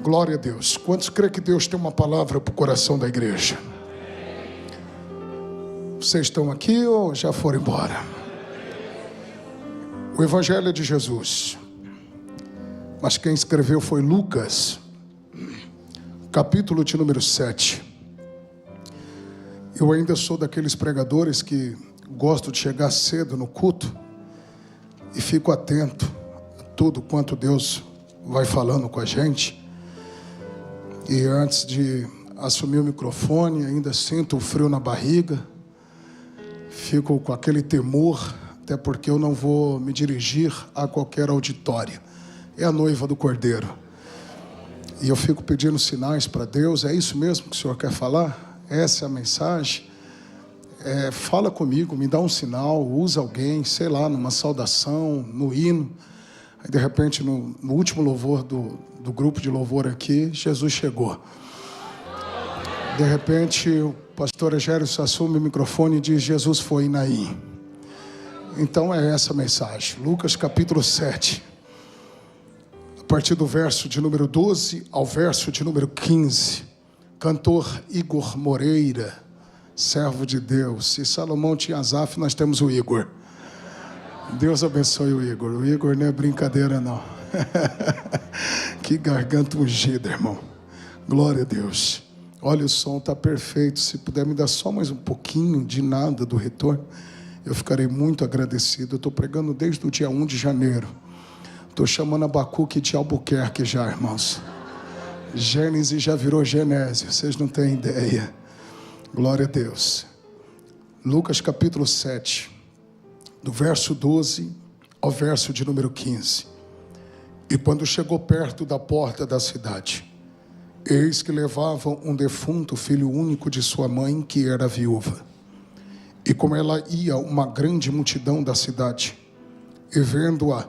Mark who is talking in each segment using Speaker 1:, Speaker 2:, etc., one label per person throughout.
Speaker 1: Glória a Deus. Quantos creem que Deus tem uma palavra para o coração da igreja? Vocês estão aqui ou já foram embora? O Evangelho é de Jesus, mas quem escreveu foi Lucas, capítulo de número 7. Eu ainda sou daqueles pregadores que gosto de chegar cedo no culto e fico atento a tudo quanto Deus vai falando com a gente. E antes de assumir o microfone, ainda sinto o frio na barriga, fico com aquele temor, até porque eu não vou me dirigir a qualquer auditório. É a noiva do Cordeiro. E eu fico pedindo sinais para Deus. É isso mesmo que o Senhor quer falar? Essa é a mensagem? Fala comigo, me dá um sinal, usa alguém, sei lá, numa saudação, no hino. Aí de repente no último louvor do grupo de louvor aqui, Jesus chegou. De repente o pastor Egério assume o microfone e diz: Jesus foi em Naim. Então é essa a mensagem. Lucas capítulo 7, a partir do verso de número 12 ao verso de número 15. Cantor Igor Moreira, servo de Deus. Se Salomão tinha Asaf, nós temos o Igor. Deus abençoe o Igor. O Igor não é brincadeira, não. Que garganta ungida, irmão. Glória a Deus. Olha, o som está perfeito. Se puder me dar só mais um pouquinho de nada do retorno, eu ficarei muito agradecido. Eu estou pregando desde o dia 1 de janeiro. Estou chamando Abacuque de Albuquerque já, irmãos. Gênesis já virou Genésio. Vocês não têm ideia. Glória a Deus. Lucas capítulo 7, do verso 12 ao verso de número 15. E quando chegou perto da porta da cidade, eis que levavam um defunto filho único de sua mãe, que era viúva. E como ela ia uma grande multidão da cidade, e vendo-a,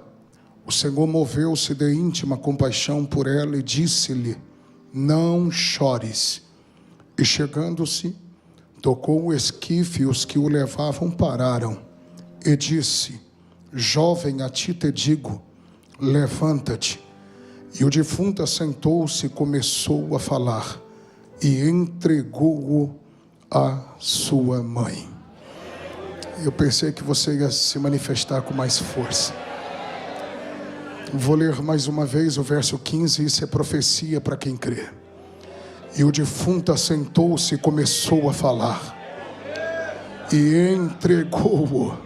Speaker 1: o Senhor moveu-se de íntima compaixão por ela e disse-lhe: não chores. E chegando-se, tocou o esquife, e os que o levavam pararam. E disse: jovem, a ti te digo, levanta-te. E o defunto assentou-se e começou a falar, e entregou-o à sua mãe. Eu pensei que você ia se manifestar com mais força. Vou ler mais uma vez o verso 15, isso é profecia para quem crê. E o defunto assentou-se e começou a falar, e entregou-o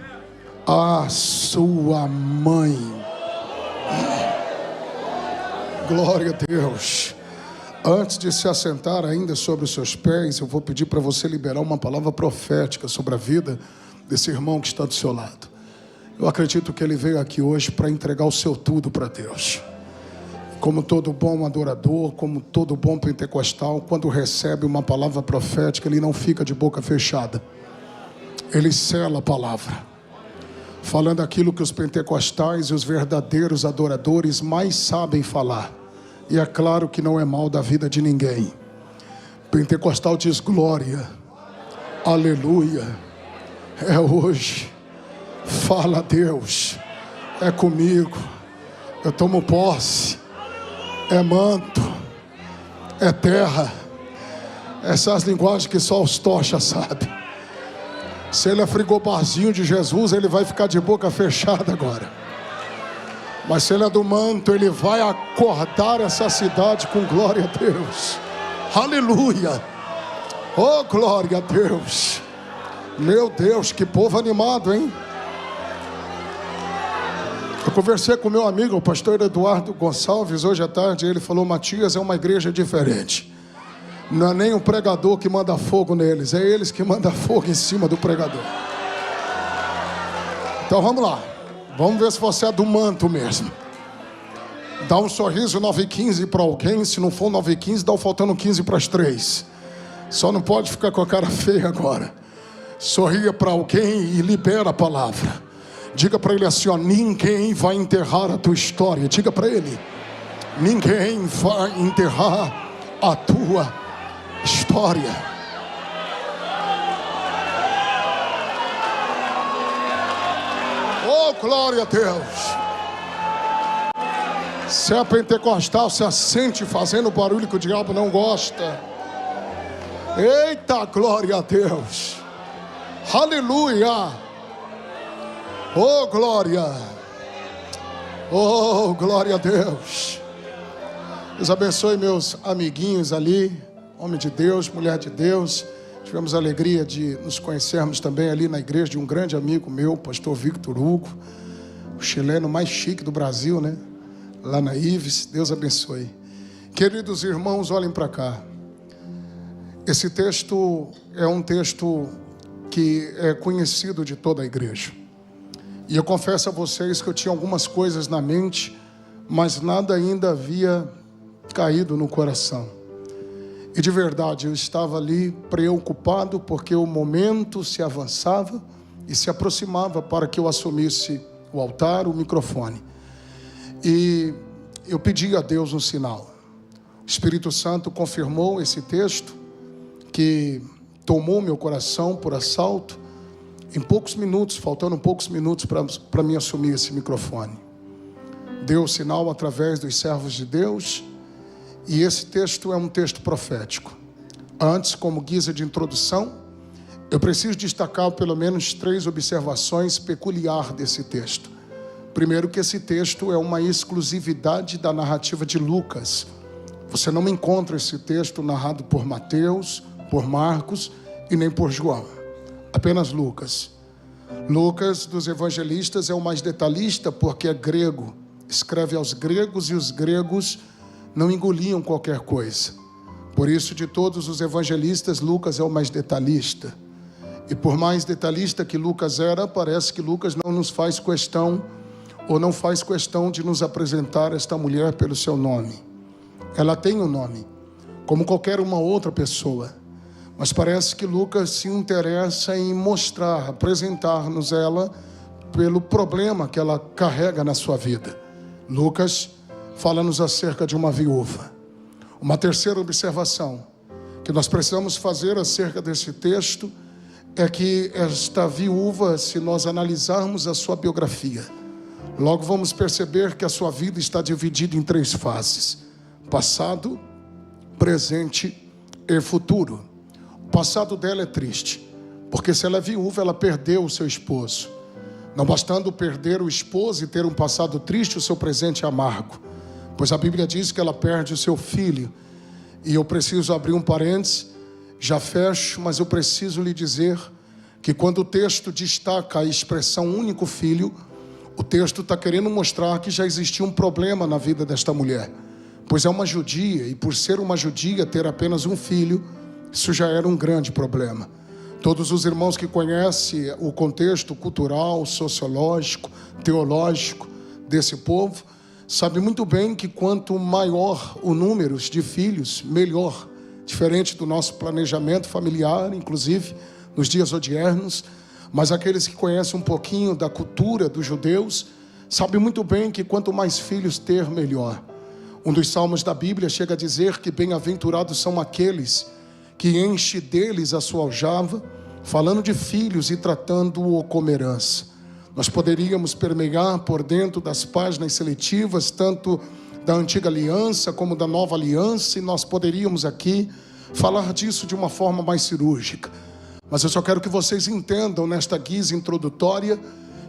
Speaker 1: à sua mãe. Glória a Deus. Antes de se assentar ainda sobre os seus pés, eu vou pedir para você liberar uma palavra profética sobre a vida desse irmão que está do seu lado. Eu acredito que ele veio aqui hoje para entregar o seu tudo para Deus. Como todo bom adorador, como todo bom pentecostal, quando recebe uma palavra profética, ele não fica de boca fechada. Ele sela a palavra, falando aquilo que os pentecostais e os verdadeiros adoradores mais sabem falar. E é claro que não é mal da vida de ninguém. Pentecostal diz glória, aleluia, é hoje, fala a Deus, é comigo, eu tomo posse, é manto, é terra. Essas linguagens que só os tochas sabem. Se ele é frigobarzinho de Jesus, ele vai ficar de boca fechada agora. Mas se ele é do manto, ele vai acordar essa cidade com glória a Deus. Aleluia. Oh, glória a Deus. Meu Deus, que povo animado, hein? Eu conversei com meu amigo, o pastor Eduardo Gonçalves, hoje à tarde. Ele falou: Matias, é uma igreja diferente. Não é nem um pregador que manda fogo neles, é eles que mandam fogo em cima do pregador. Então vamos lá, vamos ver se você é do manto mesmo. Dá um sorriso 9h15 para alguém. Se não for 9h15, dá o faltando 15 para as 3. Só não pode ficar com a cara feia agora. Sorria para alguém e libera a palavra. Diga para ele assim, ó: ninguém vai enterrar a tua história. Diga para ele: ninguém vai enterrar a tua história. Oh, glória a Deus. Se é pentecostal, se assente fazendo barulho que o diabo não gosta. Eita, glória a Deus. Aleluia. Oh, glória. Oh, glória a Deus. Deus abençoe meus amiguinhos ali. Homem de Deus, mulher de Deus. Tivemos a alegria de nos conhecermos também ali na igreja de um grande amigo meu, pastor Victor Hugo, o chileno mais chique do Brasil, né? Lá na Ives. Deus abençoe. Queridos irmãos, olhem para cá. Esse texto é um texto que é conhecido de toda a igreja. E eu confesso a vocês que eu tinha algumas coisas na mente, mas nada ainda havia caído no coração. E de verdade, eu estava ali preocupado porque o momento se avançava e se aproximava para que eu assumisse o altar, o microfone. E eu pedi a Deus um sinal. O Espírito Santo confirmou esse texto que tomou meu coração por assalto em poucos minutos, faltando poucos minutos para mim assumir esse microfone. Deu o sinal através dos servos de Deus. E esse texto é um texto profético. Antes, como guisa de introdução, eu preciso destacar pelo menos 3 observações peculiares desse texto. Primeiro, que esse texto é uma exclusividade da narrativa de Lucas. Você não encontra esse texto narrado por Mateus, por Marcos e nem por João. Apenas Lucas. Lucas, dos evangelistas, é o mais detalhista porque é grego. Escreve aos gregos e os gregos não engoliam qualquer coisa. Por isso, de todos os evangelistas, Lucas é o mais detalhista. E por mais detalhista que Lucas era, parece que Lucas não nos faz questão, ou não faz questão de nos apresentar esta mulher pelo seu nome. Ela tem um nome, como qualquer uma outra pessoa. Mas parece que Lucas se interessa em mostrar, apresentar-nos ela pelo problema que ela carrega na sua vida. Lucas fala-nos acerca de uma viúva. Uma terceira observação que nós precisamos fazer acerca desse texto é que esta viúva, se nós analisarmos a sua biografia, logo vamos perceber que a sua vida está dividida em 3 fases: passado, presente e futuro. O passado dela é triste, porque se ela é viúva, ela perdeu o seu esposo. Não bastando perder o esposo e ter um passado triste, o seu presente é amargo. Pois a Bíblia diz que ela perde o seu filho. E eu preciso abrir um parênteses, já fecho, mas eu preciso lhe dizer que quando o texto destaca a expressão único filho, o texto está querendo mostrar que já existia um problema na vida desta mulher. Pois é uma judia, e por ser uma judia, ter apenas um filho, isso já era um grande problema. Todos os irmãos que conhecem o contexto cultural, sociológico, teológico desse povo, sabe muito bem que quanto maior o número de filhos, melhor. Diferente do nosso planejamento familiar, inclusive nos dias odiernos. Mas aqueles que conhecem um pouquinho da cultura dos judeus, sabem muito bem que quanto mais filhos ter, melhor. Um dos salmos da Bíblia chega a dizer que bem-aventurados são aqueles que enche deles a sua aljava, falando de filhos e tratando-o como herança. Nós poderíamos permear por dentro das páginas seletivas, tanto da antiga aliança como da nova aliança, e nós poderíamos aqui falar disso de uma forma mais cirúrgica. Mas eu só quero que vocês entendam nesta guisa introdutória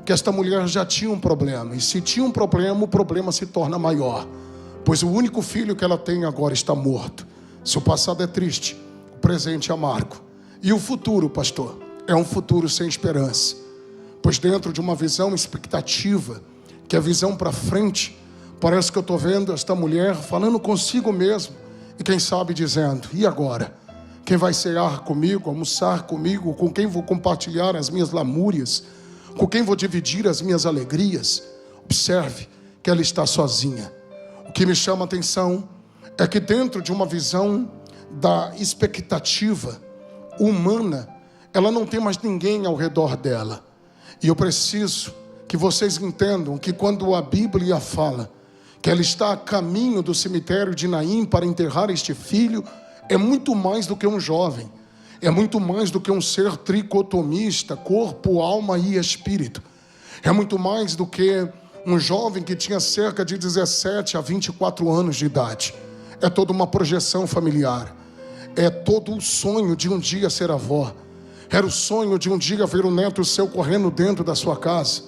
Speaker 1: que esta mulher já tinha um problema. E se tinha um problema, o problema se torna maior. Pois o único filho que ela tem agora está morto. Seu passado é triste, o presente é amargo. E o futuro, pastor, é um futuro sem esperança. Pois dentro de uma visão expectativa, que é a visão para frente, parece que eu estou vendo esta mulher falando consigo mesmo, e quem sabe dizendo: e agora? Quem vai cear comigo, almoçar comigo? Com quem vou compartilhar as minhas lamúrias? Com quem vou dividir as minhas alegrias? Observe que ela está sozinha. O que me chama a atenção é que dentro de uma visão da expectativa humana, ela não tem mais ninguém ao redor dela. E eu preciso que vocês entendam que quando a Bíblia fala que ela está a caminho do cemitério de Naim para enterrar este filho, é muito mais do que um jovem, é muito mais do que um ser tricotomista, corpo, alma e espírito. É muito mais do que Um jovem que tinha cerca de 17 a 24 anos de idade. É toda uma projeção familiar. É todo o sonho de um dia ser avó. Era o sonho de um dia ver o neto seu correndo dentro da sua casa.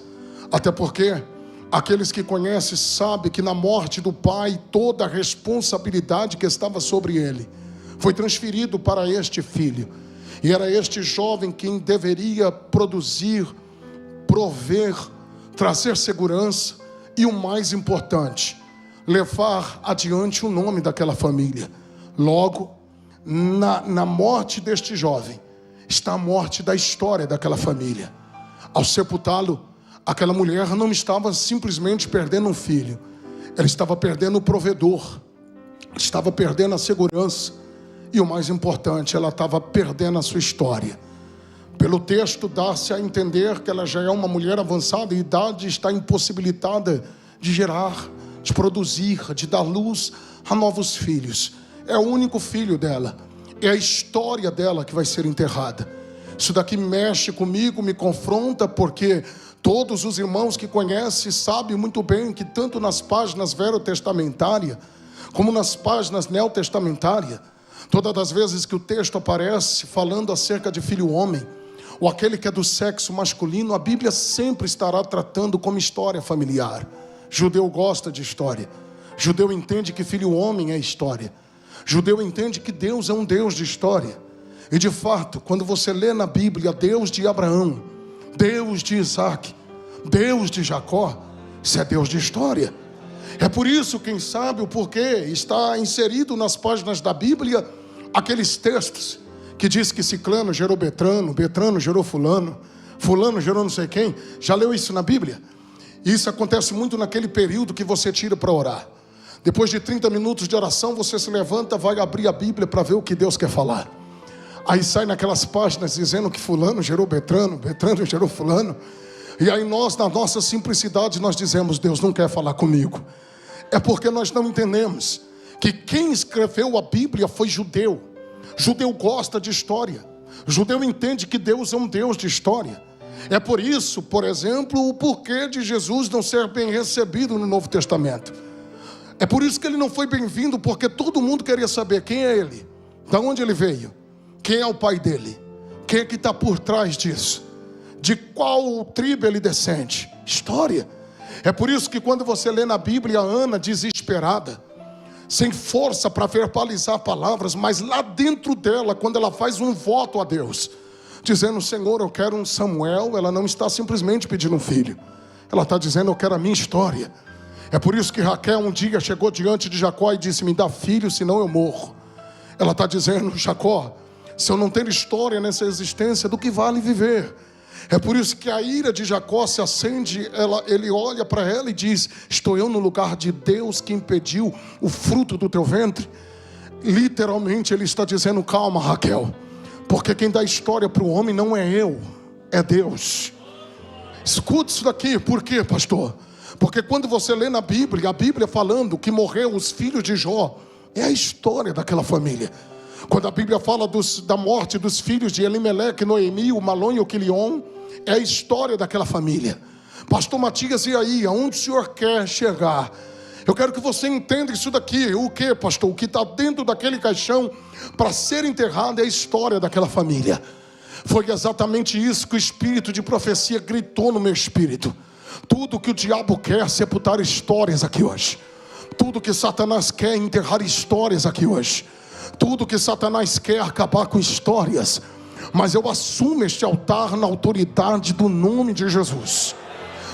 Speaker 1: Até porque aqueles que conhecem sabem que na morte do pai, toda a responsabilidade que estava sobre ele foi transferido para este filho. E era este jovem quem deveria produzir, prover, trazer segurança e o mais importante, levar adiante o nome daquela família. Logo, na morte deste jovem, está a morte da história daquela família. Ao sepultá-lo, aquela mulher não estava simplesmente perdendo um filho, ela estava perdendo o provedor, estava perdendo a segurança e o mais importante, ela estava perdendo a sua história. Pelo texto dá-se a entender que ela já é uma mulher avançada em idade, está impossibilitada de gerar, de produzir, de dar luz a novos filhos. É o único filho dela, é a história dela que vai ser enterrada. Isso daqui mexe comigo, me confronta, porque todos os irmãos que conhecem sabem muito bem que tanto nas páginas verotestamentárias como nas páginas neotestamentárias, todas as vezes que o texto aparece falando acerca de filho homem, ou aquele que é do sexo masculino, a Bíblia sempre estará tratando como história familiar. Judeu gosta de história. Judeu entende que filho homem é história. Judeu entende que Deus é um Deus de história. E de fato, quando você lê na Bíblia Deus de Abraão, Deus de Isaac, Deus de Jacó, isso é Deus de história. É por isso, quem sabe o porquê, está inserido nas páginas da Bíblia aqueles textos que diz que Ciclano gerou Betrano, Betrano gerou Fulano, Fulano gerou não sei quem. Já leu isso na Bíblia? Isso acontece muito naquele período que você tira para orar. Depois de 30 minutos de oração, você se levanta, vai abrir a Bíblia para ver o que Deus quer falar. Aí sai naquelas páginas dizendo que Fulano gerou Betrano, Betrano gerou Fulano. E aí nós, na nossa simplicidade, nós dizemos: Deus não quer falar comigo. É porque nós não entendemos que quem escreveu a Bíblia foi judeu. Judeu gosta de história. Judeu entende que Deus é um Deus de história. É por isso, por exemplo, o porquê de Jesus não ser bem recebido no Novo Testamento. É por isso que ele não foi bem-vindo, porque todo mundo queria saber quem é ele, de onde ele veio, quem é o pai dele, quem é que está por trás disso, de qual tribo ele descende. História. É por isso que quando você lê na Bíblia Ana desesperada, sem força para verbalizar palavras, mas lá dentro dela, quando ela faz um voto a Deus, dizendo: Senhor, eu quero um Samuel, ela não está simplesmente pedindo um filho, ela está dizendo: eu quero a minha história. É por isso que Raquel um dia chegou diante de Jacó e disse: me dá filho, senão eu morro. Ela está dizendo: Jacó, se eu não ter história nessa existência, do que vale viver? É por isso que a ira de Jacó se acende. Ele olha para ela e diz: estou eu no lugar de Deus que impediu o fruto do teu ventre? Literalmente ele está dizendo: calma, Raquel, porque quem dá história para o homem não é eu, é Deus. Escute isso daqui. Por quê, pastor? Porque quando você lê na Bíblia, a Bíblia falando que morreu os filhos de Jó, é a história daquela família. Quando a Bíblia fala da morte dos filhos de Elimeleque, Noemi, o Malom e o Quilion, é a história daquela família. Pastor Matias, e aí? Aonde o senhor quer chegar? Eu quero que você entenda isso daqui. O que, pastor? O que está dentro daquele caixão para ser enterrado é a história daquela família. Foi exatamente isso que o espírito de profecia gritou no meu espírito. Tudo que o diabo quer é sepultar histórias aqui hoje. Tudo que Satanás quer é enterrar histórias aqui hoje. Tudo que Satanás quer é acabar com histórias. Mas eu assumo este altar na autoridade do nome de Jesus,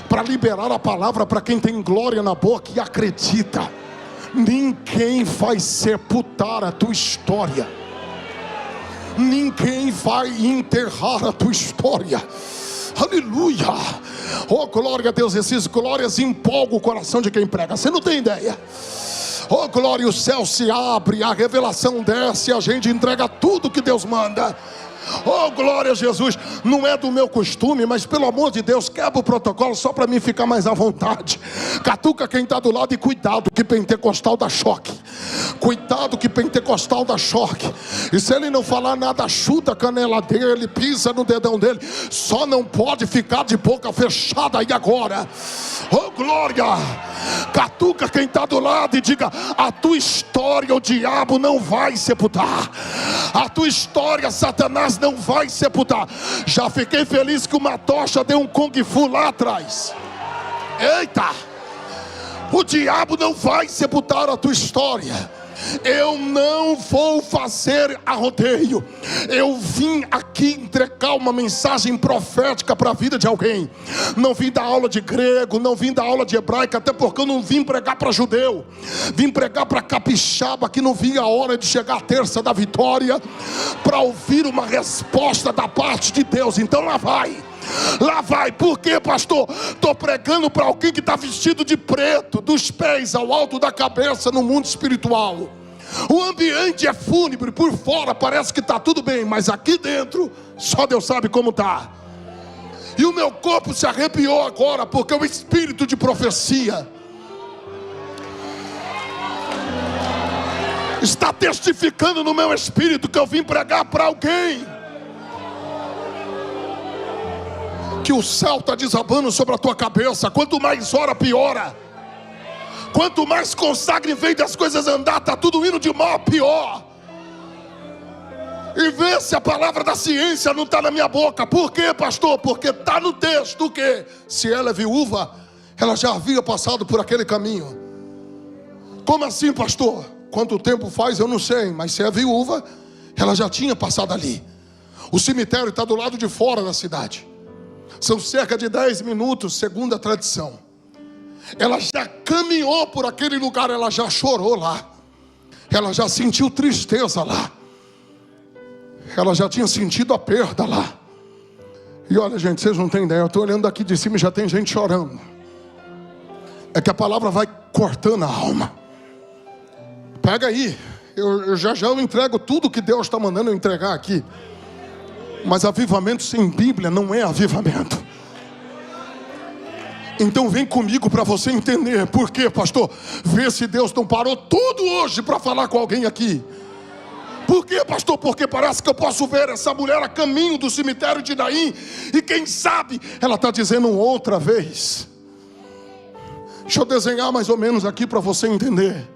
Speaker 1: para liberar a palavra para quem tem glória na boca e acredita. Ninguém vai sepultar a tua história. Ninguém vai enterrar a tua história. Aleluia. Oh, glória a Deus. Esses glórias empolgam o coração de quem prega. Você não tem ideia. Oh, glória, o céu se abre, a revelação desce, a gente entrega tudo que Deus manda. Oh, glória a Jesus. Não é do meu costume, mas pelo amor de Deus, quebra o protocolo só para mim ficar mais à vontade. Catuca quem está do lado e cuidado que pentecostal dá choque. Cuidado que pentecostal dá choque. E se ele não falar nada, chuta a canela dele, pisa no dedão dele. Só não pode ficar de boca fechada aí agora. Oh, glória. Catuca quem está do lado e diga: a tua história o diabo não vai sepultar. A tua história Satanás não vai sepultar. Já fiquei feliz que uma tocha deu um kung fu lá atrás. Eita! O diabo não vai sepultar a tua história. Eu não vou fazer arrodeio. Eu vim aqui entregar uma mensagem profética para a vida de alguém. Não vim dar aula de grego, não vim dar aula de hebraico, até porque eu não vim pregar para judeu. Vim pregar para capixaba, que não vinha a hora de chegar a terça da vitória, para ouvir uma resposta da parte de Deus. Então lá vai. Lá vai. Por quê, pastor? Estou pregando para alguém que está vestido de preto, dos pés ao alto da cabeça, no mundo espiritual. O ambiente é fúnebre, por fora parece que está tudo bem, mas aqui dentro só Deus sabe como está. E o meu corpo se arrepiou agora, porque o espírito de profecia está testificando no meu espírito que eu vim pregar para alguém. Que o céu está desabando sobre a tua cabeça. Quanto mais ora, piora. Quanto mais consagra em vez das coisas andar, está tudo indo de mal a pior. E vê se a palavra da ciência não está na minha boca. Por quê, pastor? Porque está no texto que se ela é viúva, ela já havia passado por aquele caminho. Como assim, pastor? Quanto tempo faz eu não sei, mas se é viúva, ela já tinha passado ali. O cemitério está do lado de fora da cidade. São cerca de 10 minutos, segundo a tradição. Ela já caminhou por aquele lugar, ela já chorou lá. Ela já sentiu tristeza lá. Ela já tinha sentido a perda lá. E olha, gente, vocês não têm ideia, eu estou olhando aqui de cima e já tem gente chorando. É que a palavra vai cortando a alma. Pega aí, eu já entrego tudo que Deus está mandando eu entregar aqui. Mas avivamento sem Bíblia não é avivamento. Então vem comigo para você entender. Por quê, pastor? Vê se Deus não parou tudo hoje para falar com alguém aqui. Por quê, pastor? Porque parece que eu posso ver essa mulher a caminho do cemitério de Naim. E quem sabe ela está dizendo outra vez. Deixa eu desenhar mais ou menos aqui para você entender.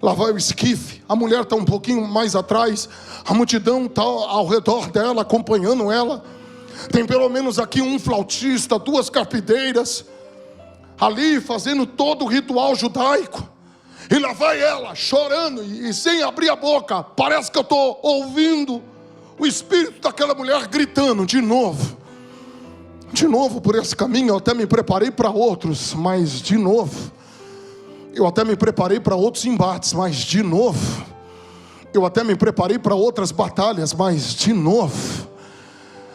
Speaker 1: Lá vai o esquife, a mulher está um pouquinho mais atrás, a multidão está ao redor dela, acompanhando ela. Tem pelo menos aqui um flautista, 2 carpideiras, ali fazendo todo o ritual judaico. E lá vai ela, chorando e sem abrir a boca. Parece que eu estou ouvindo o espírito daquela mulher gritando de novo. De novo por esse caminho, eu até me preparei para outros, mas de novo. Eu até me preparei para outros embates, mas de novo. Eu até me preparei para outras batalhas, mas de novo.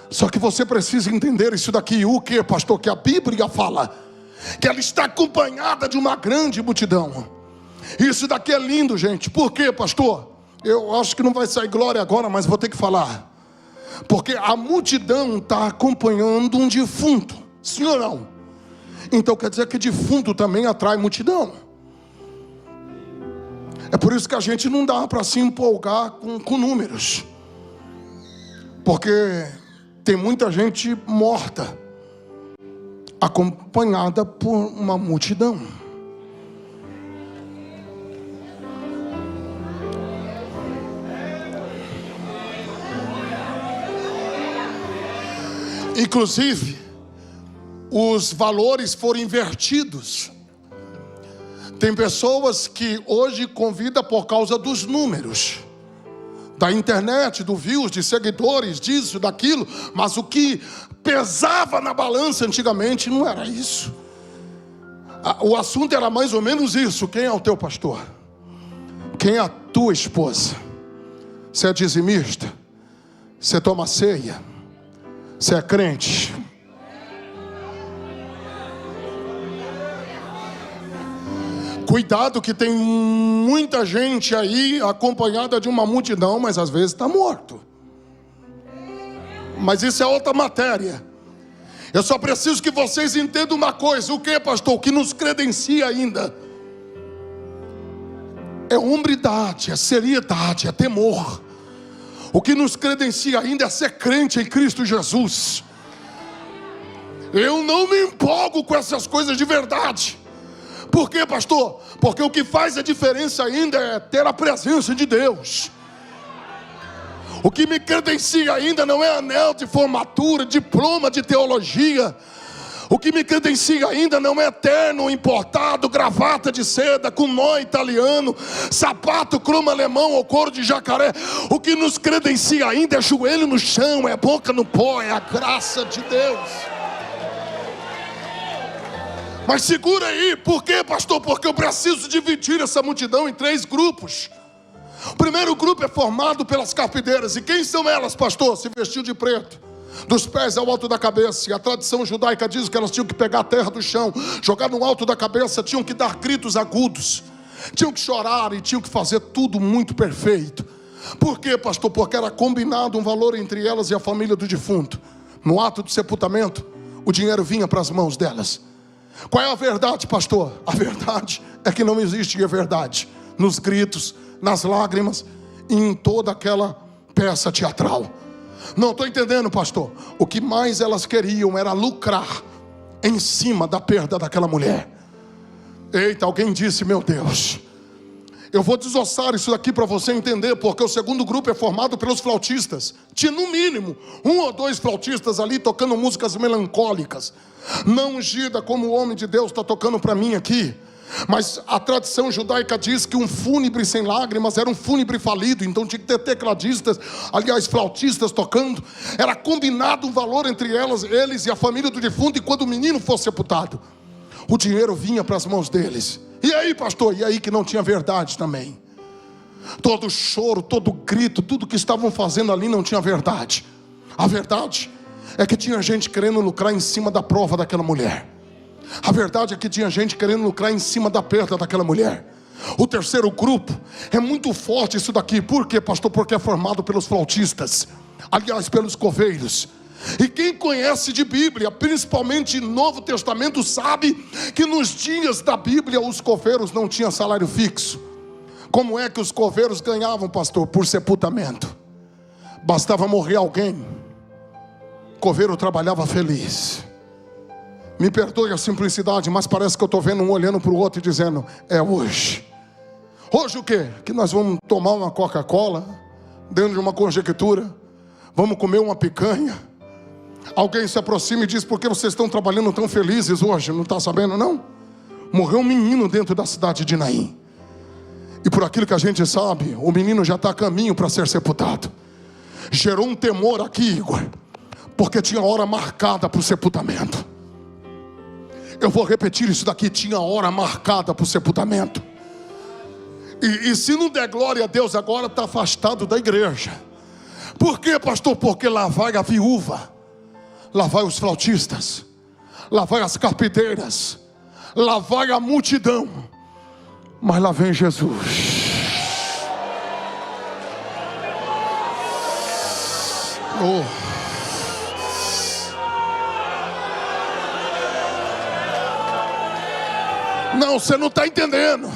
Speaker 1: Só que você precisa entender isso daqui. O que, pastor? Que a Bíblia fala que ela está acompanhada de uma grande multidão. Isso daqui é lindo, gente. Por quê, pastor? Eu acho que não vai sair glória agora, mas vou ter que falar. Porque a multidão está acompanhando um defunto. Sim ou não? Então quer dizer que defunto também atrai multidão. É por isso que a gente não dá para se empolgar com números. Porque tem muita gente morta, acompanhada por uma multidão. Inclusive, os valores foram invertidos. Tem pessoas que hoje convidam por causa dos números, da internet, do views, de seguidores, disso, daquilo. Mas o que pesava na balança antigamente não era isso. O assunto era mais ou menos isso. Quem é o teu pastor? Quem é a tua esposa? Você é dizimista? Você toma ceia? Você é crente? Cuidado que tem muita gente aí acompanhada de uma multidão, mas às vezes está morto. Mas isso é outra matéria. Eu só preciso que vocês entendam uma coisa. O que, pastor? O que nos credencia ainda é hombridade, é seriedade, é temor. O que nos credencia ainda é ser crente em Cristo Jesus. Eu não me empolgo com essas coisas de verdade. Por quê, pastor? Porque o que faz a diferença ainda é ter a presença de Deus. O que me credencia ainda não é anel de formatura, diploma de teologia. O que me credencia ainda não é terno importado, gravata de seda, com nó italiano, sapato cromo alemão ou couro de jacaré. O que nos credencia ainda é joelho no chão, é boca no pó, é a graça de Deus. Mas segura aí, por quê, pastor? Porque eu preciso dividir essa multidão em 3 grupos. O primeiro grupo é formado pelas carpideiras. E quem são elas, pastor? Se vestiu de preto, dos pés ao alto da cabeça. E a tradição judaica diz que elas tinham que pegar a terra do chão, jogar no alto da cabeça, tinham que dar gritos agudos, tinham que chorar e tinham que fazer tudo muito perfeito. Por quê, pastor? Porque era combinado um valor entre elas e a família do defunto. No ato do sepultamento, o dinheiro vinha para as mãos delas. Qual é a verdade, pastor? A verdade é que não existe verdade nos gritos, nas lágrimas e em toda aquela peça teatral. Não estou entendendo, pastor. O que mais elas queriam era lucrar em cima da perda daquela mulher. Eita, alguém disse, meu Deus. Eu vou desossar isso daqui para você entender, porque o segundo grupo é formado pelos flautistas. Tinha no mínimo 1 ou 2 flautistas ali tocando músicas melancólicas, não ungida como o homem de Deus está tocando para mim aqui. Mas a tradição judaica diz que um fúnebre sem lágrimas era um fúnebre falido. Então tinha que ter tecladistas, aliás, flautistas tocando. Era combinado um valor entre eles e a família do defunto. E quando o menino fosse sepultado, o dinheiro vinha para as mãos deles. E aí, pastor? E aí que não tinha verdade também. Todo choro, todo grito, tudo que estavam fazendo ali não tinha verdade. A verdade é que tinha gente querendo lucrar em cima da prova daquela mulher. A verdade é que tinha gente querendo lucrar em cima da perda daquela mulher. O terceiro grupo é muito forte isso daqui. Por quê, pastor? Porque é formado pelos flautistas, aliás, pelos coveiros. E quem conhece de Bíblia, principalmente Novo Testamento, sabe que nos dias da Bíblia os coveiros não tinham salário fixo. Como é que os coveiros ganhavam, pastor? Por sepultamento. Bastava morrer alguém, o coveiro trabalhava feliz. Me perdoe a simplicidade, mas parece que eu estou vendo um olhando para o outro e dizendo, é hoje. Hoje o quê? Que nós vamos tomar uma Coca-Cola, dentro de uma conjectura, vamos comer uma picanha. Alguém se aproxima e diz, por que vocês estão trabalhando tão felizes hoje? Não está sabendo, não? Morreu um menino dentro da cidade de Naim. E por aquilo que a gente sabe, o menino já está a caminho para ser sepultado. Gerou um temor aqui, Igor, porque tinha hora marcada para o sepultamento. Eu vou repetir isso daqui, tinha hora marcada para o sepultamento. E se não der glória a Deus agora, está afastado da igreja. Por quê, pastor? Porque lá vai a viúva, lá vai os flautistas, lá vai as carpideiras, lá vai a multidão, mas lá vem Jesus. Oh. Não, você não está entendendo.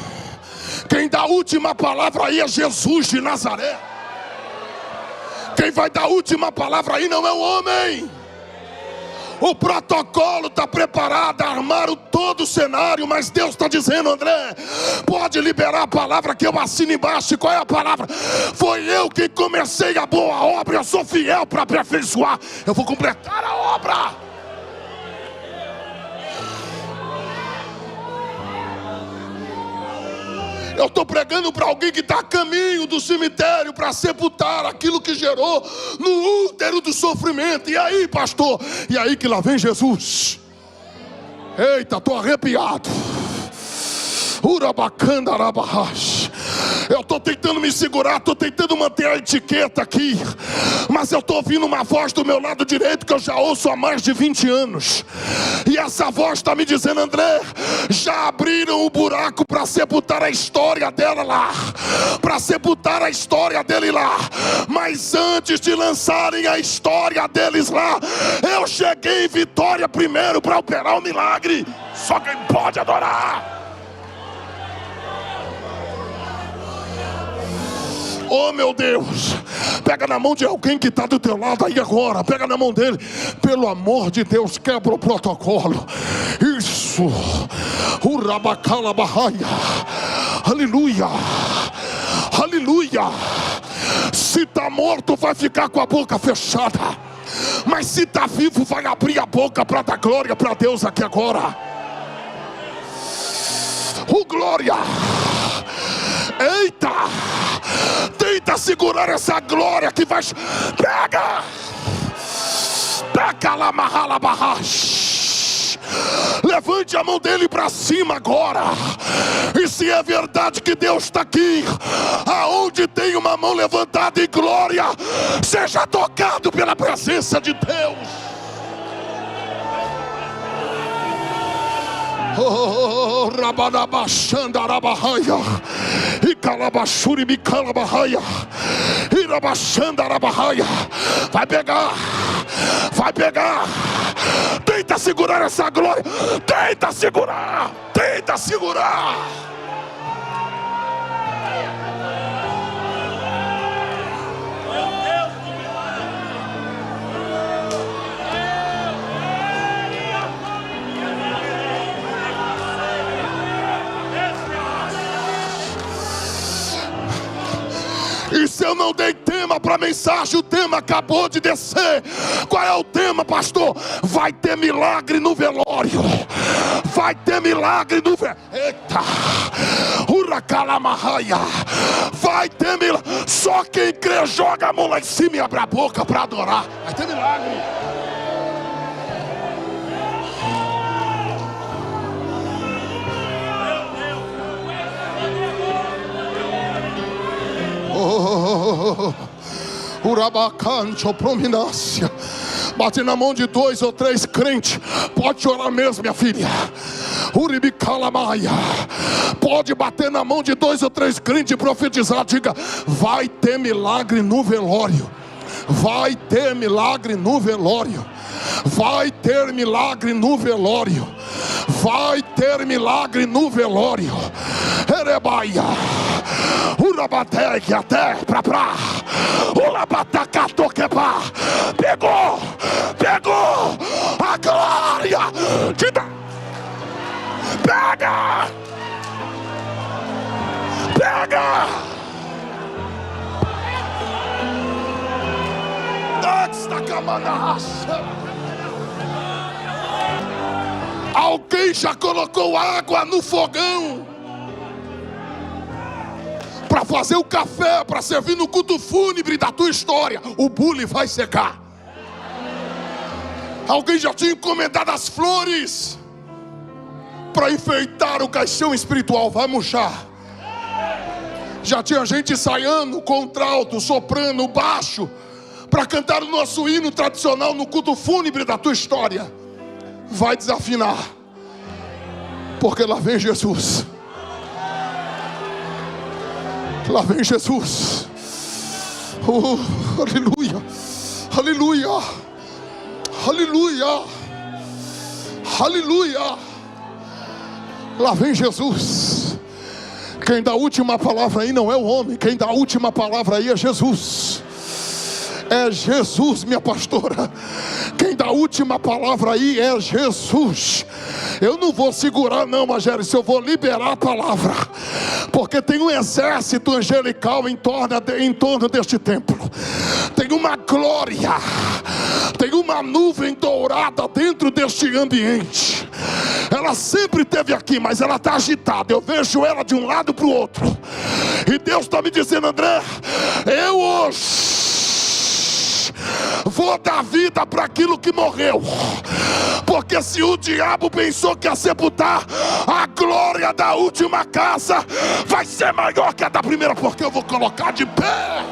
Speaker 1: Quem dá a última palavra aí é Jesus de Nazaré. Quem vai dar a última palavra aí não é o homem. O protocolo está preparado, armaram todo o cenário, mas Deus está dizendo, André, pode liberar a palavra que eu assino embaixo. Qual é a palavra? Foi eu que comecei a boa obra, eu sou fiel para aperfeiçoar. Eu vou completar a obra. Eu estou pregando para alguém que está a caminho do cemitério para sepultar aquilo que gerou no útero do sofrimento. E aí, pastor? E aí que lá vem Jesus. Eita, estou arrepiado. Eu estou tentando me segurar, estou tentando manter a etiqueta aqui, mas eu estou ouvindo uma voz do meu lado direito que eu já ouço há mais de 20 anos. E essa voz está me dizendo, André, já abriram o buraco para sepultar a história dela lá, para sepultar a história dele lá. Mas antes de lançarem a história deles lá, eu cheguei em Vitória primeiro para operar o milagre. Só quem pode adorar. Oh meu Deus, pega na mão de alguém que está do teu lado aí agora, pega na mão dele, pelo amor de Deus, quebra o protocolo. Isso, Aleluia. Aleluia. Se está morto, vai ficar com a boca fechada. Mas se está vivo, vai abrir a boca para dar glória para Deus aqui agora. Glória. Eita. Tenta segurar essa glória que vai. Pega. Pega lá, mahala, barrash. Levante a mão dele para cima agora. E se é verdade que Deus está aqui, aonde tem uma mão levantada em glória, seja tocado pela presença de Deus. Oh, Rabanabachandarabahaya, e Calabachuri Micalabahaya, e Rabachandarabahaya. Vai pegar, vai pegar. Tenta segurar essa glória. Tenta segurar, tenta segurar. E se eu não dei tema para a mensagem, o tema acabou de descer. Qual é o tema, pastor? Vai ter milagre no velório. Vai ter milagre no velório. Eita! Uracalamahaya! Vai ter milagre. Só quem crê joga a mão lá em cima e abre a boca para adorar. Vai ter milagre. Urabacancho prominácia. Bate na mão de 2 ou 3 crentes. Pode chorar mesmo, minha filha. Uribicalamaia. Pode bater na mão de 2 ou 3 crentes e profetizar. Diga: vai ter milagre no velório. Vai ter milagre no velório. Vai ter milagre no velório. Vai ter milagre no velório. Erebaia. Urabateg até pra. Ulabatacatoqueba. Pegou. Pegou. A glória te dá. Pega. Pega. Alguém já colocou água no fogão para fazer o café, para servir no culto fúnebre da tua história? O bule vai secar. Alguém já tinha encomendado as flores para enfeitar o caixão espiritual? Vai murchar. Já tinha gente ensaiando contralto, soprano, baixo, para cantar o nosso hino tradicional no culto fúnebre da tua história. Vai desafinar, porque lá vem Jesus. Lá vem Jesus. Oh, aleluia. Aleluia. Aleluia. Aleluia. Lá vem Jesus. Quem dá a última palavra aí não é o homem. Quem dá a última palavra aí é Jesus. É Jesus, minha pastora. Quem dá a última palavra aí é Jesus. Eu não vou segurar não, Magério, se eu vou liberar a palavra, porque tem um exército angelical em torno deste templo. Tem uma glória, tem uma nuvem dourada dentro deste ambiente. Ela sempre esteve aqui, mas ela está agitada. Eu vejo ela de um lado para o outro. E Deus está me dizendo: André, eu hoje vou dar vida para aquilo que morreu. Porque se o diabo pensou que ia sepultar, a glória da última casa vai ser maior que a da primeira, porque eu vou colocar de pé.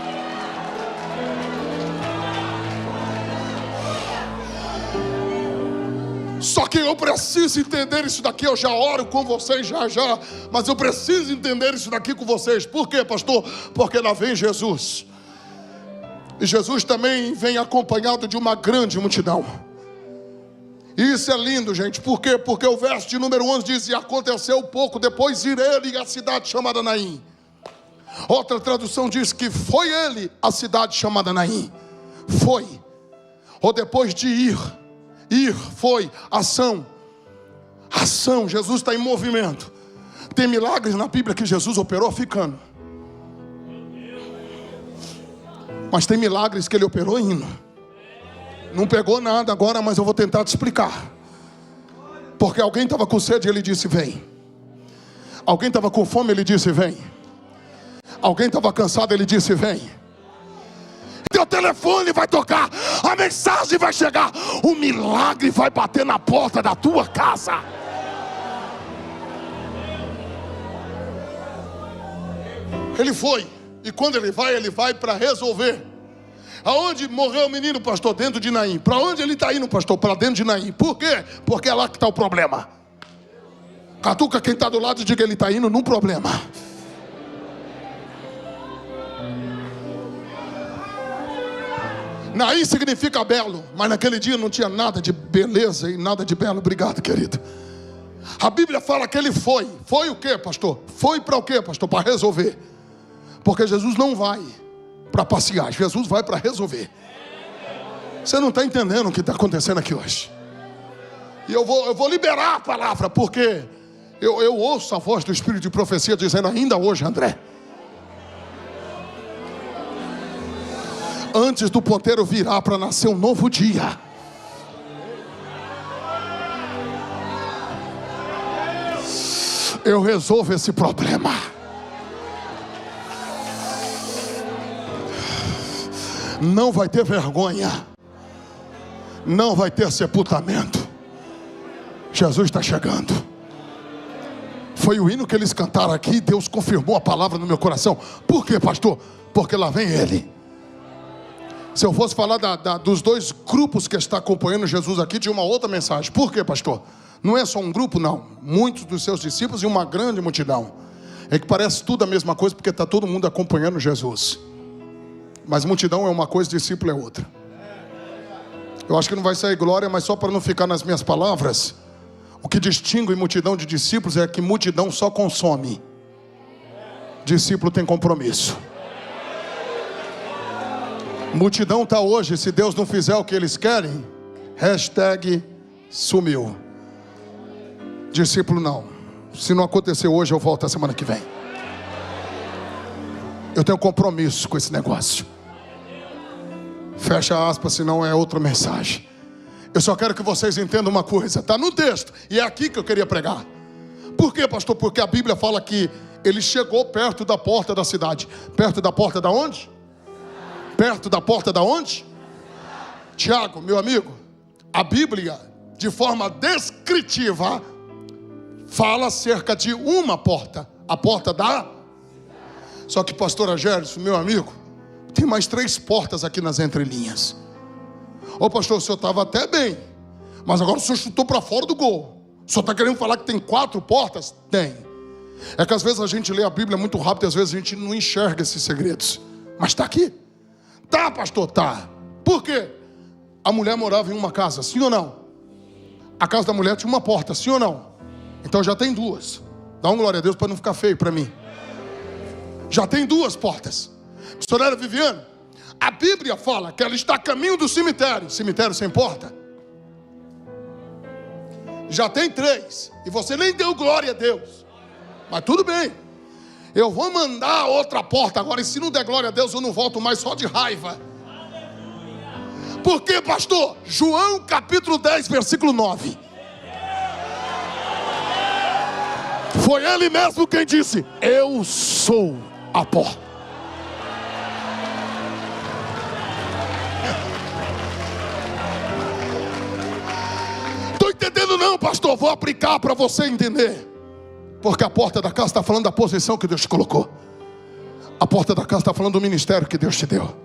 Speaker 1: Só que eu preciso entender isso daqui. Eu já oro com vocês já, mas eu preciso entender isso daqui com vocês. Por quê, pastor? Porque lá vem Jesus. E Jesus também vem acompanhado de uma grande multidão. E isso é lindo, gente. Por quê? Porque o verso de número 11 diz: e aconteceu pouco depois ir ele à cidade chamada Naim. Outra tradução diz que foi ele à cidade chamada Naim. Foi. Ou depois de ir, foi, ação. Ação, Jesus está em movimento. Tem milagres na Bíblia que Jesus operou ficando. Mas tem milagres que ele operou indo. Não pegou nada agora, mas eu vou tentar te explicar. Porque alguém estava com sede e ele disse: vem. Alguém estava com fome, ele disse: vem. Alguém estava cansado, ele disse: vem. Teu telefone vai tocar, a mensagem vai chegar, o milagre vai bater na porta da tua casa. Ele foi, e quando ele vai para resolver. Aonde morreu o menino, pastor? Dentro de Naim. Para onde ele está indo, pastor? Para dentro de Naim. Por quê? Porque é lá que está o problema. Catuca quem está do lado e diga: ele está indo num problema. Naim significa belo, mas naquele dia não tinha nada de beleza e nada de belo. Obrigado, querido. A Bíblia fala que ele foi. Foi o quê, pastor? Foi para o quê, pastor? Para resolver. Porque Jesus não vai para passear, Jesus vai para resolver. Você não está entendendo o que está acontecendo aqui hoje. E eu vou liberar a palavra, porque eu ouço a voz do Espírito de profecia dizendo: ainda hoje, André, antes do ponteiro virar para nascer um novo dia, eu resolvo esse problema. Não vai ter vergonha, não vai ter sepultamento. Jesus está chegando. Foi o hino que eles cantaram aqui. Deus confirmou a palavra no meu coração. Por quê, pastor? Porque lá vem ele. Se eu fosse falar dos dois grupos que está acompanhando Jesus aqui, tinha uma outra mensagem. Por quê, pastor? Não é só um grupo, não. Muitos dos seus discípulos e uma grande multidão. É que parece tudo a mesma coisa, porque está todo mundo acompanhando Jesus. Mas multidão é uma coisa, discípulo é outra. Eu acho que não vai sair glória, mas só para não ficar nas minhas palavras, o que distingue multidão de discípulos é que multidão só consome, discípulo tem compromisso. Multidão está hoje, se Deus não fizer o que eles querem, #sumiu. Discípulo não. Se não acontecer hoje, eu volto a semana que vem. Eu tenho compromisso com esse negócio. Fecha aspas, senão é outra mensagem. Eu só quero que vocês entendam uma coisa. Está no texto, e é aqui que eu queria pregar. Por quê, pastor? Porque a Bíblia fala que ele chegou perto da porta da cidade. Perto da porta da onde? Perto da porta da onde? Tiago, meu amigo, a Bíblia, de forma descritiva, fala acerca de uma porta. A porta da... Só que, pastor Agércio, meu amigo, tem mais 3 portas aqui nas entrelinhas. Ô pastor, o senhor estava até bem, mas agora o senhor chutou para fora do gol. O senhor está querendo falar que tem 4 portas? Tem. É que às vezes a gente lê a Bíblia muito rápido e às vezes a gente não enxerga esses segredos. Mas está aqui. Tá, pastor, tá. Por quê? A mulher morava em uma casa, sim ou não? A casa da mulher tinha uma porta, sim ou não? Então já tem 2. Dá uma glória a Deus para não ficar feio para mim. Já tem 2 portas. Missionária Viviane, a Bíblia fala que ela está a caminho do cemitério. Cemitério sem porta. Já tem 3. E você nem deu glória a Deus. Mas tudo bem. Eu vou mandar outra porta agora. E se não der glória a Deus, eu não volto mais só de raiva. Por quê, pastor? João capítulo 10, versículo 9. Foi ele mesmo quem disse: eu sou a porta. Estou entendendo não, pastor? Vou aplicar para você entender. Porque a porta da casa está falando da posição que Deus te colocou. A porta da casa está falando do ministério que Deus te deu.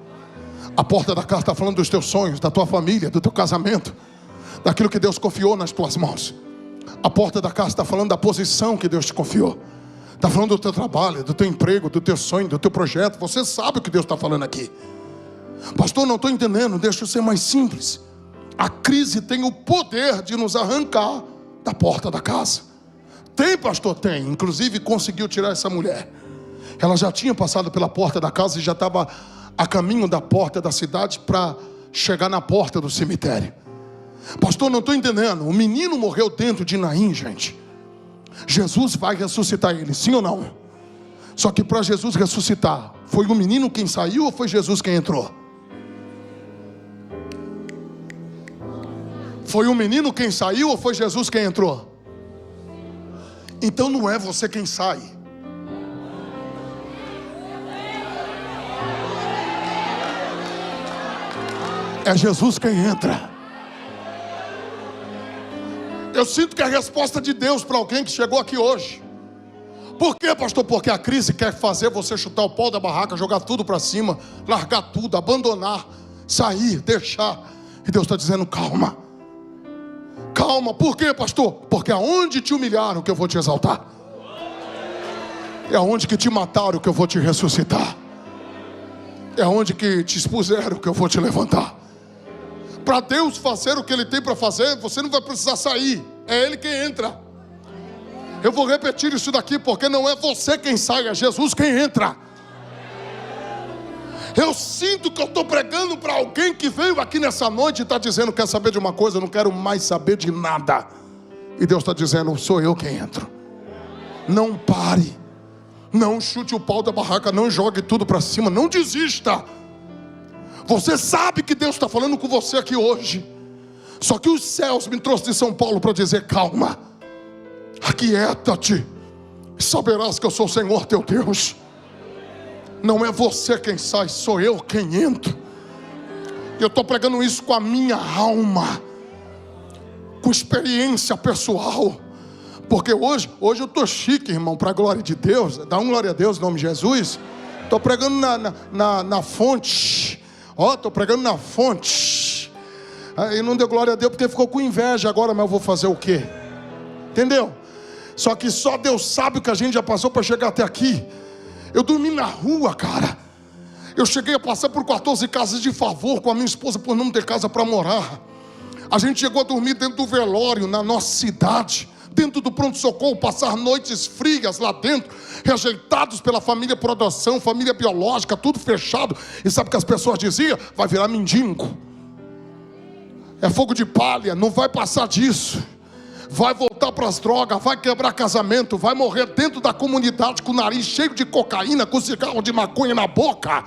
Speaker 1: A porta da casa está falando dos teus sonhos, da tua família, do teu casamento, daquilo que Deus confiou nas tuas mãos. A porta da casa está falando da posição que Deus te confiou. Está falando do teu trabalho, do teu emprego, do teu sonho, do teu projeto. Você sabe o que Deus está falando aqui. Pastor, não estou entendendo. Deixa eu ser mais simples. A crise tem o poder de nos arrancar da porta da casa. Tem, pastor? Tem. Inclusive conseguiu tirar essa mulher. Ela já tinha passado pela porta da casa e já estava a caminho da porta da cidade para chegar na porta do cemitério. Pastor, não estou entendendo. O menino morreu dentro de Naim, gente. Jesus vai ressuscitar ele, sim ou não? Só que para Jesus ressuscitar, foi o menino quem saiu ou foi Jesus quem entrou? Foi o menino quem saiu ou foi Jesus quem entrou? Então não é você quem sai. É Jesus quem entra. Eu sinto que é a resposta de Deus para alguém que chegou aqui hoje. Por quê, pastor? Porque a crise quer fazer você chutar o pau da barraca, jogar tudo para cima, largar tudo, abandonar, sair, deixar. E Deus está dizendo, calma. Calma, por quê, pastor? Porque aonde te humilharam que eu vou te exaltar. É aonde que te mataram que eu vou te ressuscitar. É aonde que te expuseram que eu vou te levantar. Para Deus fazer o que Ele tem para fazer, você não vai precisar sair. É Ele quem entra. Eu vou repetir isso daqui, porque não é você quem sai, é Jesus quem entra. Eu sinto que eu estou pregando para alguém que veio aqui nessa noite e está dizendo, quer saber de uma coisa? Eu não quero mais saber de nada. E Deus está dizendo, sou eu quem entro. Não pare. Não chute o pau da barraca, não jogue tudo para cima, não desista. Você sabe que Deus está falando com você aqui hoje. Só que os céus me trouxe de São Paulo para dizer, calma. Aquieta-te. Saberás que eu sou o Senhor teu Deus. Não é você quem sai, sou eu quem entro. Eu estou pregando isso com a minha alma, com experiência pessoal. Porque hoje eu estou chique, irmão, para a glória de Deus. Dá um glória a Deus em nome de Jesus. Estou pregando na fonte. Estou pregando na fonte. E não deu glória a Deus porque ficou com inveja agora, mas eu vou fazer o quê? Entendeu? Só que só Deus sabe o que a gente já passou para chegar até aqui. Eu dormi na rua, cara. Eu cheguei a passar por 14 casas de favor com a minha esposa por não ter casa para morar. A gente chegou a dormir dentro do velório na nossa cidade, dentro do pronto-socorro, passar noites frias lá dentro, rejeitados pela família por adoção, família biológica, tudo fechado. E sabe o que as pessoas diziam? Vai virar mendigo. É fogo de palha, não vai passar disso. Vai voltar para as drogas, vai quebrar casamento, vai morrer dentro da comunidade com o nariz cheio de cocaína, com cigarro de maconha na boca.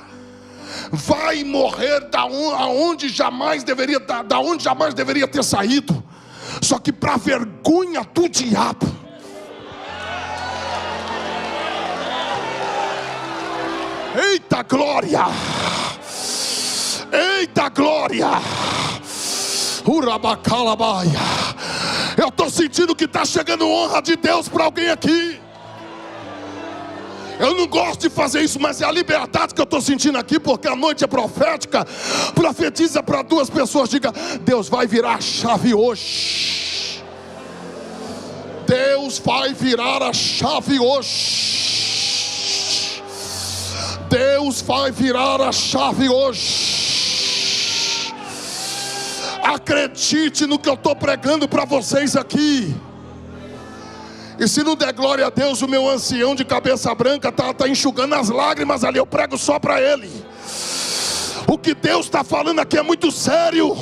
Speaker 1: Vai morrer da onde jamais deveria ter saído. Só que para vergonha do diabo, eita glória, eita glória, urabacalabaia. Eu estou sentindo que está chegando honra de Deus para alguém aqui. Eu não gosto de fazer isso, mas é a liberdade que eu estou sentindo aqui, porque a noite é profética. Profetiza para 2 pessoas, diga, Deus vai virar a chave hoje. Deus vai virar a chave hoje. Deus vai virar a chave hoje. Acredite no que eu estou pregando para vocês aqui. E se não der glória a Deus, o meu ancião de cabeça branca está enxugando as lágrimas ali. Eu prego só para ele. O que Deus está falando aqui é muito sério.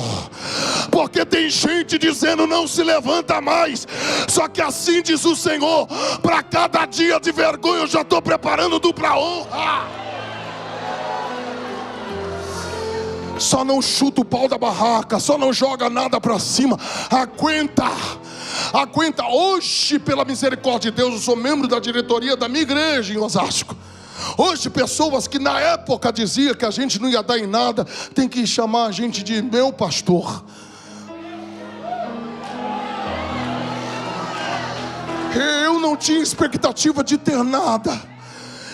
Speaker 1: Porque tem gente dizendo não se levanta mais. Só que assim diz o Senhor, para cada dia de vergonha eu já estou preparando dupla honra. Só não chuta o pau da barraca, só não joga nada para cima. Aguenta. Hoje, pela misericórdia de Deus, eu sou membro da diretoria da minha igreja em Osasco. Hoje, pessoas que na época diziam que a gente não ia dar em nada, tem que chamar a gente de meu pastor. Eu não tinha expectativa de ter nada.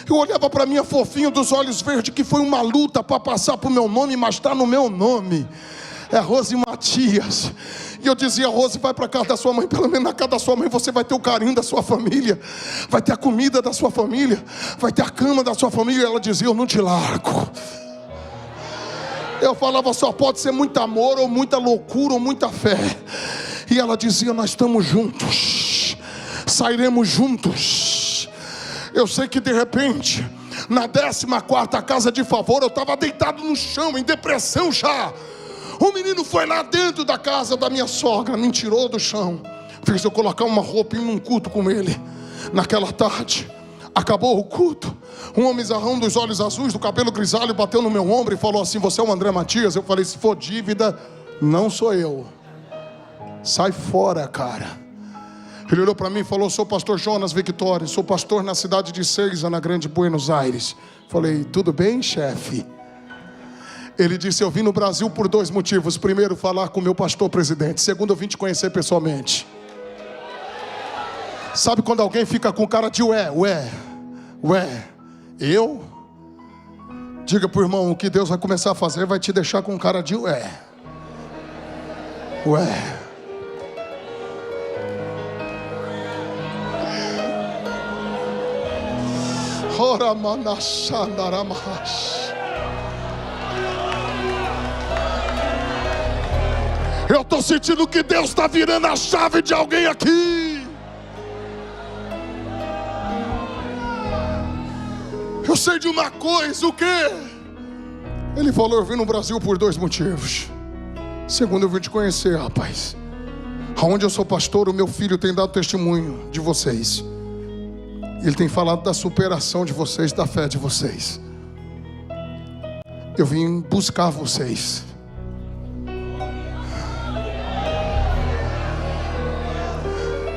Speaker 1: Eu olhava para minha fofinha dos olhos verdes, que foi uma luta para passar para o meu nome, mas está no meu nome. É Rose Matias. E eu dizia, Rose, vai para casa da sua mãe. Pelo menos na casa da sua mãe você vai ter o carinho da sua família, vai ter a comida da sua família, vai ter a cama da sua família. E ela dizia, eu não te largo. Eu falava, só pode ser muito amor, ou muita loucura, ou muita fé. E ela dizia, nós estamos juntos, sairemos juntos. Eu sei que de repente, na 14ª casa de favor, eu estava deitado no chão, em depressão já. O menino foi lá dentro da casa da minha sogra, me tirou do chão, fez eu colocar uma roupa e ir num culto com ele. Naquela tarde, acabou o culto, um homenzarrão dos olhos azuis, do cabelo grisalho, bateu no meu ombro e falou assim: você é o André Matias? Eu falei: se for dívida, não sou eu. Sai fora, cara. Ele olhou para mim e falou: sou pastor Jonas Victória, sou pastor na cidade de Seiza, na Grande Buenos Aires. Falei: tudo bem, chefe? Ele disse: eu vim no Brasil por 2 motivos. Primeiro, falar com o meu pastor presidente. Segundo, eu vim te conhecer pessoalmente. Sabe quando alguém fica com cara de ué, eu? Diga pro irmão: o que Deus vai começar a fazer vai te deixar com cara de ué. Ora manachandaramash. Eu estou sentindo que Deus está virando a chave de alguém aqui. Eu sei de uma coisa, o quê? Ele falou: eu vim no Brasil por 2 motivos. Segundo, eu vim te conhecer, rapaz. Aonde eu sou pastor, o meu filho tem dado testemunho de vocês. Ele tem falado da superação de vocês, da fé de vocês. Eu vim buscar vocês.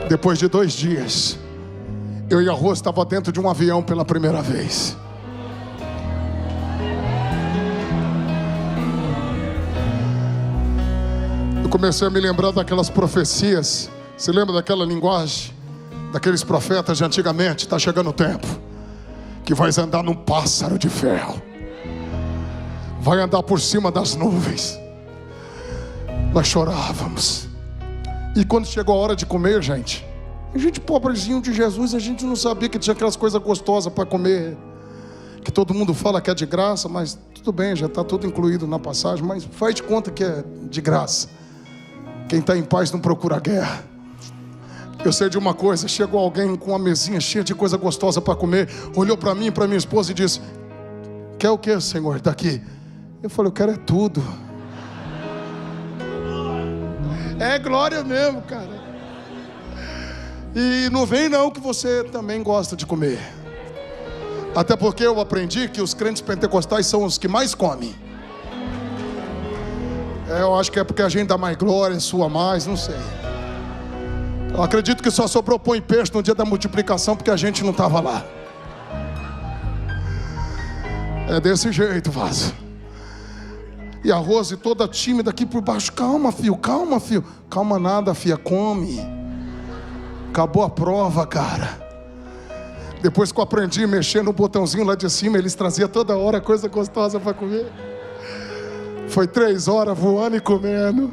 Speaker 1: Depois de 2 dias, eu e a Rose estava dentro de um avião pela primeira vez. Eu comecei a me lembrar daquelas profecias. Você lembra daquela linguagem? Daqueles profetas de antigamente? Está chegando o tempo que vais andar num pássaro de ferro, vai andar por cima das nuvens. Nós chorávamos. E quando chegou a hora de comer, gente, a gente pobrezinho de Jesus, a gente não sabia que tinha aquelas coisas gostosas para comer, que todo mundo fala que é de graça, mas tudo bem, já está tudo incluído na passagem, mas faz de conta que é de graça. Quem está em paz não procura guerra. Eu sei de uma coisa: chegou alguém com uma mesinha cheia de coisa gostosa para comer, olhou para mim e para minha esposa e disse: quer o que, Senhor, daqui? Eu falei: eu quero é tudo. É glória mesmo, cara. E não vem não que você também gosta de comer. Até porque eu aprendi que os crentes pentecostais são os que mais comem. Eu acho que é porque a gente dá mais glória, sua mais, não sei. Eu acredito que só sobrou pão e peixe no dia da multiplicação porque a gente não estava lá. É desse jeito, vaso. E a Rose toda tímida aqui por baixo: calma, filho, calma, filho. Calma nada, filha, come. Acabou a prova, cara. Depois que eu aprendi a mexer no botãozinho lá de cima, eles traziam toda hora coisa gostosa para comer. Foi 3 horas voando e comendo.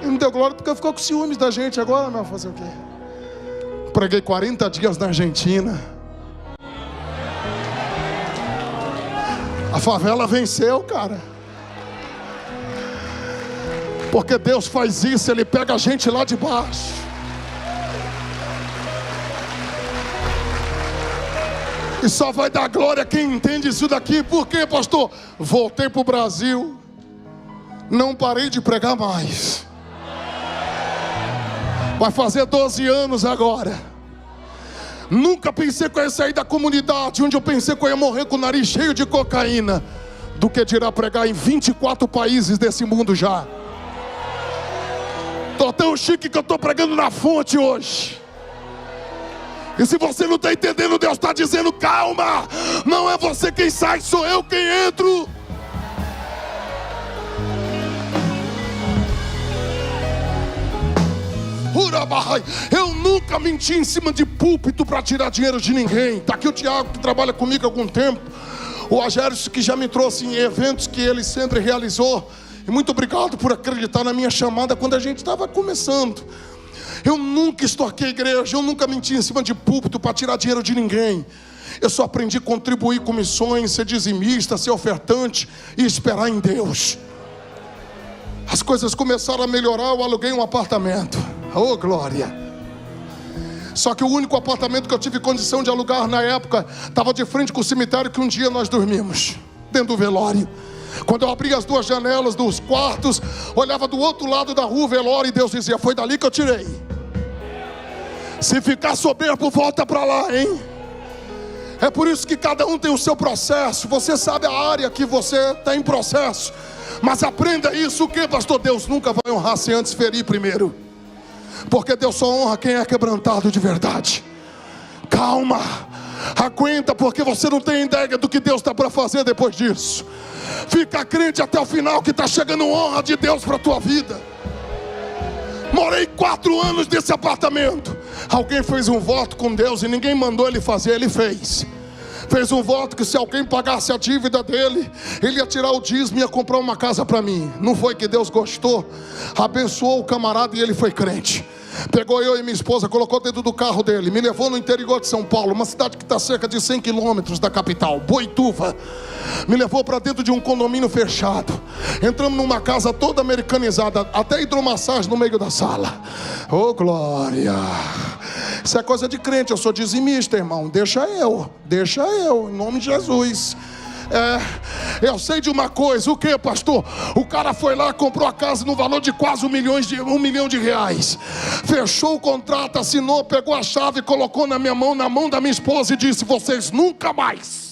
Speaker 1: E não deu glória porque ficou com ciúmes da gente. Agora não, fazer o quê? Preguei 40 dias na Argentina. A favela venceu, cara. Porque Deus faz isso, Ele pega a gente lá de baixo. E só vai dar glória quem entende isso daqui. Por quê, pastor? Voltei para o Brasil, não parei de pregar mais. Vai fazer 12 anos agora. Nunca pensei que eu ia sair da comunidade, onde eu pensei que eu ia morrer com o nariz cheio de cocaína, do que dirá pregar em 24 países desse mundo já. Tô tão chique que eu tô pregando na fonte hoje. E se você não está entendendo, Deus está dizendo: calma, não é você quem sai, sou eu quem entro. Eu nunca menti em cima de púlpito para tirar dinheiro de ninguém. Está aqui o Tiago, que trabalha comigo há algum tempo. O Agércio, que já me trouxe em eventos que ele sempre realizou. E muito obrigado por acreditar na minha chamada quando a gente estava começando. Eu nunca extorquei a igreja, eu nunca menti em cima de púlpito para tirar dinheiro de ninguém. Eu só aprendi a contribuir com missões, ser dizimista, ser ofertante e esperar em Deus. As coisas começaram a melhorar, eu aluguei um apartamento. Oh, glória! Só que o único apartamento que eu tive condição de alugar na época estava de frente com o cemitério que um dia nós dormimos, dentro do velório. Quando eu abria as duas janelas dos quartos, olhava do outro lado da rua, velório, e Deus dizia: foi dali que eu tirei. Se ficar soberbo, volta para lá, hein? É por isso que cada um tem o seu processo. Você sabe a área que você está em processo. Mas aprenda isso, o que, pastor? Deus nunca vai honrar se antes ferir primeiro. Porque Deus só honra quem é quebrantado de verdade. Calma, aguenta, porque você não tem ideia do que Deus está para fazer depois disso. Fica crente até o final que está chegando honra de Deus para a tua vida. Morei 4 anos nesse apartamento. Alguém fez um voto com Deus e ninguém mandou ele fazer, ele fez. Fez um voto que se alguém pagasse a dívida dele, ele ia tirar o dízimo e ia comprar uma casa para mim. Não foi que Deus gostou? Abençoou o camarada e ele foi crente. Pegou eu e minha esposa, colocou dentro do carro dele, me levou no interior de São Paulo, uma cidade que está cerca de 100 quilômetros da capital, Boituva. Me levou para dentro de um condomínio fechado. Entramos numa casa toda americanizada, até hidromassagem no meio da sala. Oh, glória! Isso é coisa de crente, eu sou dizimista, irmão. Deixa eu, em nome de Jesus. Eu sei de uma coisa. O que, pastor? O cara foi lá, comprou a casa no valor de quase R$1 milhão. Fechou o contrato, assinou, pegou a chave, colocou na minha mão, na mão da minha esposa e disse: vocês nunca mais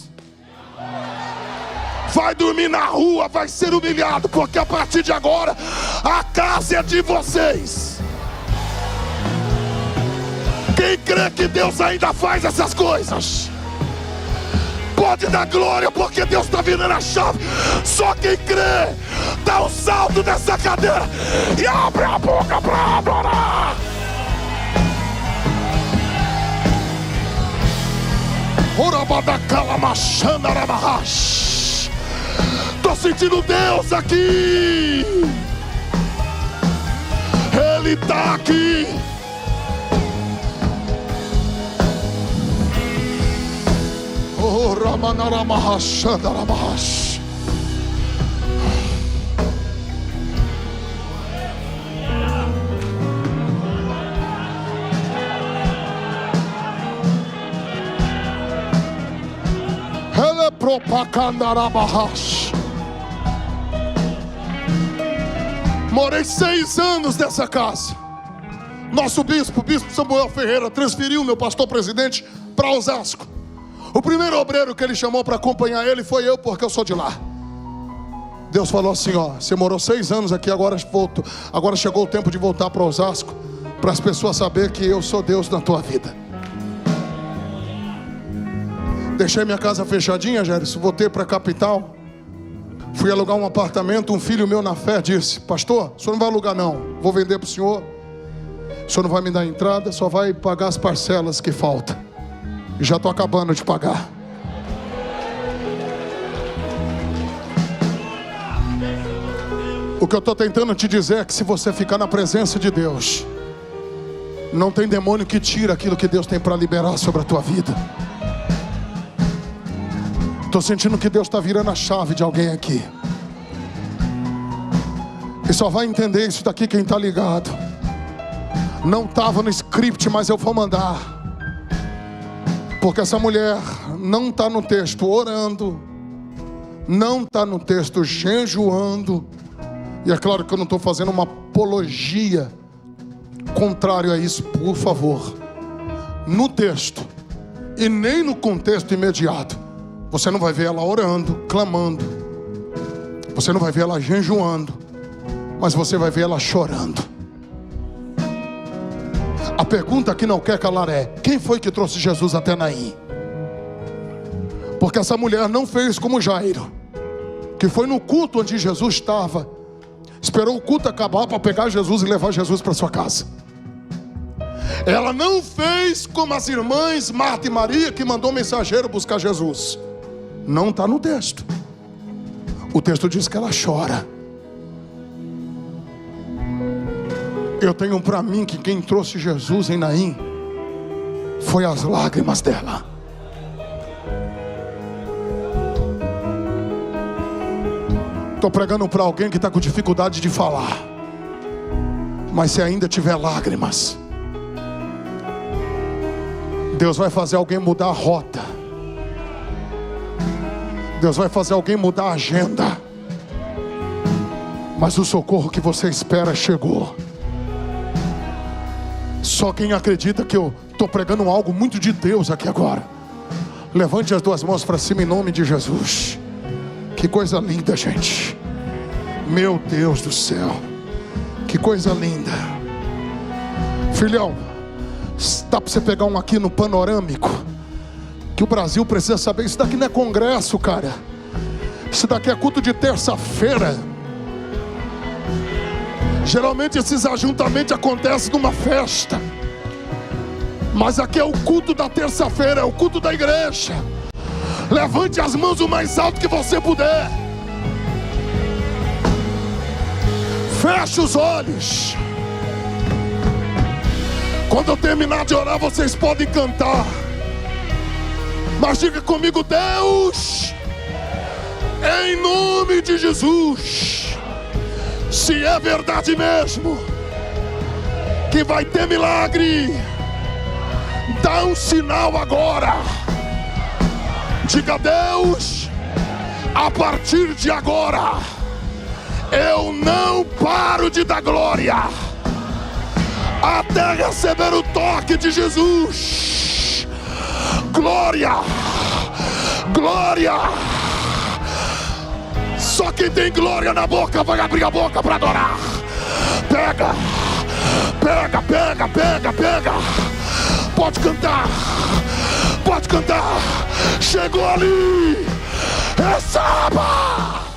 Speaker 1: vai dormir na rua, vai ser humilhado, porque a partir de agora a casa é de vocês. Quem crê que Deus ainda faz essas coisas pode dar glória, porque Deus está virando a chave. Só quem crê dá um salto dessa cadeira e abre a boca para adorar. Estou sentindo Deus aqui. Ele está aqui. Oh, Ramanaramahash. Ele propagandarabahash. Morei 6 anos nessa casa. Nosso bispo, o bispo Samuel Ferreira, transferiu meu pastor presidente para Osasco. O primeiro obreiro que ele chamou para acompanhar ele foi eu, porque eu sou de lá. Deus falou assim: ó, você morou 6 anos aqui, agora chegou o tempo de voltar para Osasco, para as pessoas saberem que eu sou Deus na tua vida. Deixei minha casa fechadinha, Gérison, voltei para a capital. Fui alugar um apartamento. Um filho meu na fé disse: pastor, o senhor não vai alugar não, vou vender para o senhor não vai me dar entrada, só vai pagar as parcelas que faltam. E já estou acabando de pagar. O que eu estou tentando te dizer é que se você ficar na presença de Deus, não tem demônio que tira aquilo que Deus tem para liberar sobre a tua vida. Estou sentindo que Deus está virando a chave de alguém aqui. E só vai entender isso daqui quem está ligado. Não estava no script, mas eu vou mandar. Porque essa mulher não está no texto orando, não está no texto jejuando. E é claro que eu não estou fazendo uma apologia contrário a isso, por favor. No texto e nem no contexto imediato, você não vai ver ela orando, clamando. Você não vai ver ela jejuando, mas você vai ver ela chorando. A pergunta que não quer calar é: quem foi que trouxe Jesus até Naim? Porque essa mulher não fez como Jairo, que foi no culto onde Jesus estava, esperou o culto acabar para pegar Jesus e levar Jesus para sua casa. Ela não fez como as irmãs Marta e Maria, que mandou mensageiro buscar Jesus. Não está no texto. O texto diz que ela chora. Eu tenho para mim que quem trouxe Jesus em Naim foi as lágrimas dela. Estou pregando para alguém que está com dificuldade de falar, mas se ainda tiver lágrimas, Deus vai fazer alguém mudar a rota. Deus vai fazer alguém mudar a agenda. mas o socorro que você espera chegou. Só quem acredita que eu estou pregando algo muito de Deus aqui agora, levante as duas mãos para cima em nome de Jesus. Que coisa linda, gente. Meu Deus do céu, que coisa linda. Filhão, dá para você pegar um aqui no panorâmico, que o Brasil precisa saber. Isso daqui não é congresso, cara. Isso daqui é culto de terça-feira. Geralmente esses ajuntamentos acontecem numa festa, mas aqui é o culto da terça-feira, é o culto da igreja. Levante as mãos o mais alto que você puder. Feche os olhos. Quando eu terminar de orar, vocês podem cantar, mas diga comigo: Deus, em nome de Jesus, se é verdade mesmo que vai ter milagre, dá um sinal agora. Diga: Deus, a partir de agora eu não paro de dar glória até receber o toque de Jesus. Glória, glória. Só quem tem glória na boca vai abrir a boca para adorar. Pega, pega, pega, pega, pega. Pode cantar, pode cantar. Chegou ali, receba.